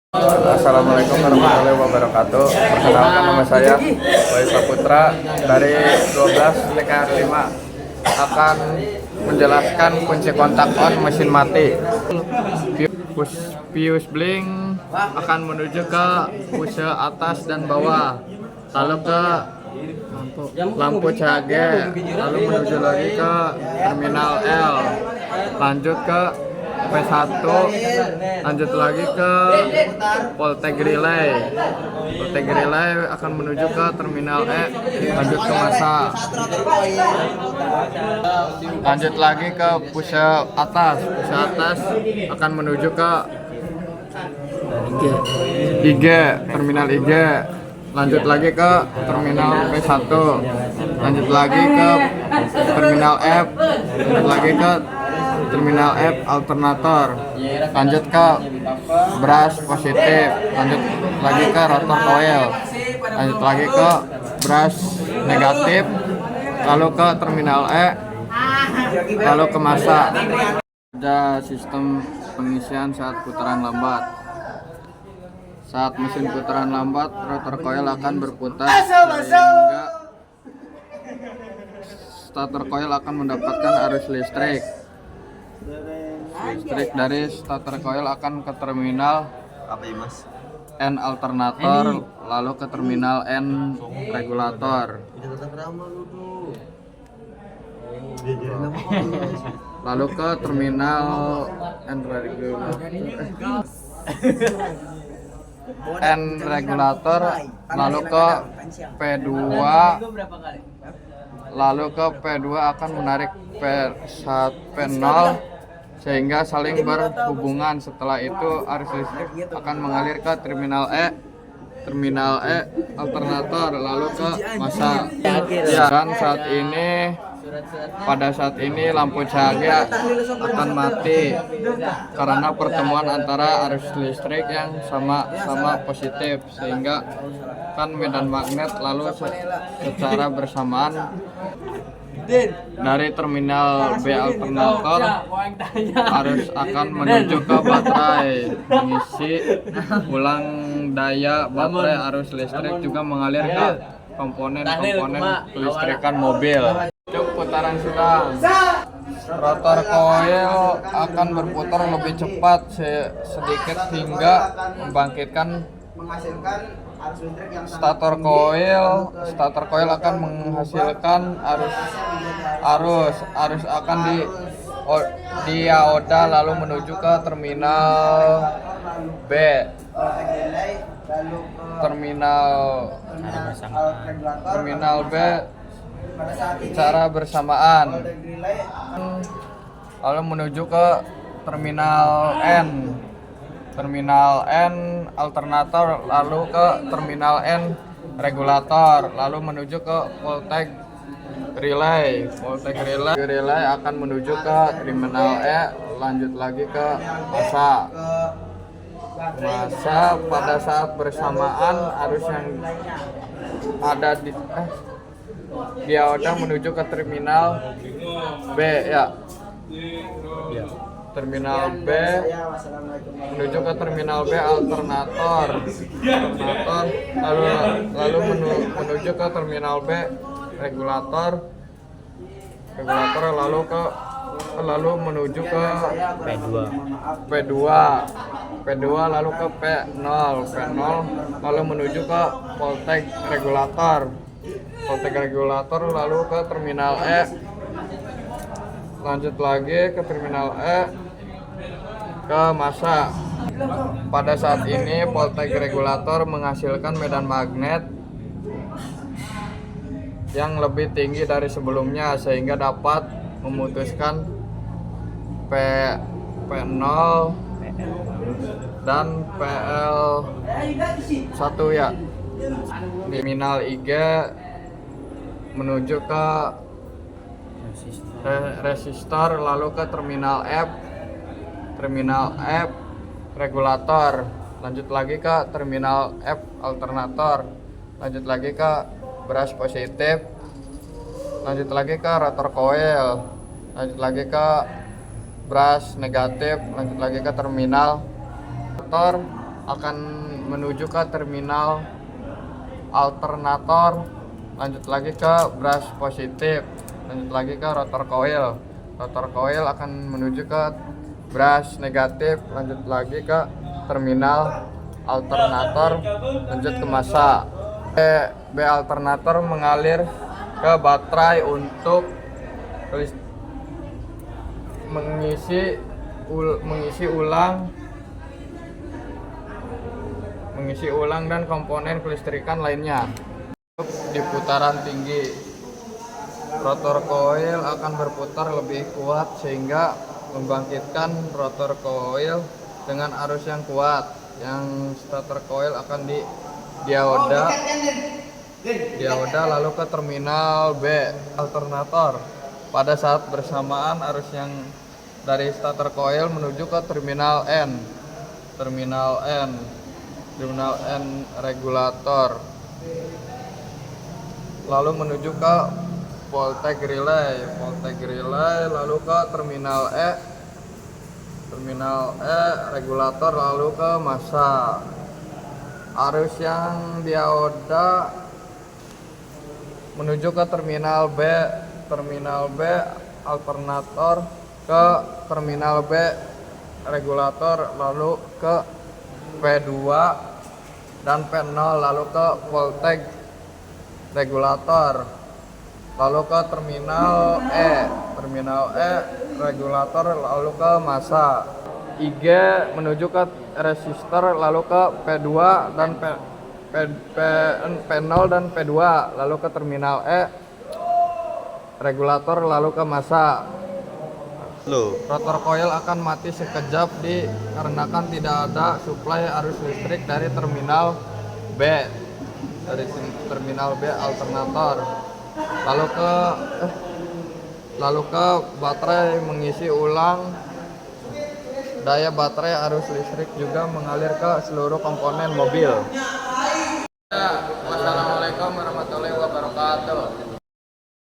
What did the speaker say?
Assalamualaikum warahmatullahi wabarakatuh. Perkenalkan nama saya Boy Saputra dari 12 TKR 5 akan menjelaskan kunci kontak on mesin mati. Fuse blink akan menuju ke fuse atas dan bawah, lalu ke lampu CHG, lalu menuju lagi ke terminal L, lanjut ke P1, lanjut lagi ke voltage relay. Voltage relay akan menuju ke terminal E, lanjut ke masa, lanjut lagi ke fuse atas. Fuse atas akan menuju ke IG, terminal IG, lanjut lagi ke terminal P1, lanjut lagi ke terminal F, lanjut lagi ke terminal F alternator, lanjut ke brush positif, lanjut lagi ke rotor coil, lanjut lagi ke brush negatif, lalu ke terminal E, lalu ke masa. Ada sistem pengisian saat putaran lambat. Saat mesin putaran lambat, rotor coil akan berputar sehingga starter coil akan mendapatkan arus listrik. Listrik dari starter coil akan ke terminal N alternator, lalu ke terminal N regulator, lalu ke terminal N regulator, lalu ke P2, lalu ke P2 akan menarik P0 sehingga saling berhubungan. Setelah itu arus listrik akan mengalir ke terminal E alternator, lalu ke masa. Dan pada saat ini lampu cahaya akan mati karena pertemuan antara arus listrik yang sama-sama positif, sehingga kan medan magnet lalu secara bersamaan dari terminal B alternator arus akan menuju ke baterai, mengisi ulang daya baterai. Arus listrik juga mengalir ke komponen-komponen kelistrikan mobil. Putaran sedang, rotor coil akan berputar lebih cepat sedikit hingga membangkitkan starter coil akan menghasilkan arus akan dioda lalu menuju ke terminal B, terminal B secara bersamaan, lalu menuju ke terminal N alternator, lalu ke terminal N regulator, lalu menuju ke voltage relay. Voltage relay akan menuju ke terminal E, lanjut lagi ke masa. Pada saat bersamaan arus yang ada di dioda menuju ke terminal B terminal B, menuju ke terminal B alternator, lalu menuju ke terminal B regulator, lalu menuju ke P2, lalu ke P0, lalu menuju ke voltage regulator, lalu ke terminal E, lanjut lagi ke terminal E ke masa. Pada saat ini voltage regulator menghasilkan medan magnet yang lebih tinggi dari sebelumnya, sehingga dapat memutuskan P0 dan PL1 ya. Terminal IG menuju ke resistor, lalu ke terminal F regulator, lanjut lagi ke terminal F alternator, lanjut lagi ke brush positif, lanjut lagi ke rotor coil, lanjut lagi ke brush negatif, lanjut lagi ke terminal rotor, akan menuju ke terminal alternator, lanjut lagi ke brush positif, lanjut lagi ke rotor coil akan menuju ke brush negatif, lanjut lagi ke terminal alternator, lanjut ke massa. B alternator mengalir ke baterai untuk mengisi ulang dan komponen kelistrikan lainnya. Di putaran tinggi, rotor coil akan berputar lebih kuat sehingga membangkitkan rotor coil dengan arus yang kuat. Yang stator coil akan di dioda lalu ke terminal B alternator. Pada saat bersamaan arus yang dari stator coil menuju ke terminal N regulator, lalu menuju ke voltage relay, lalu ke terminal E regulator, lalu ke massa. Arus yang dioda menuju ke terminal B alternator, ke terminal B regulator, lalu ke P2 dan P0, lalu ke voltage regulator, lalu ke terminal E regulator, lalu ke massa. IG menuju ke resistor, lalu ke P2 dan P0 dan P2, lalu ke terminal E regulator, lalu ke massa. Rotor coil akan mati sekejap dikarenakan tidak ada suplai arus listrik dari terminal B alternator. Lalu ke baterai mengisi ulang daya baterai. Arus listrik juga mengalir ke seluruh komponen mobil.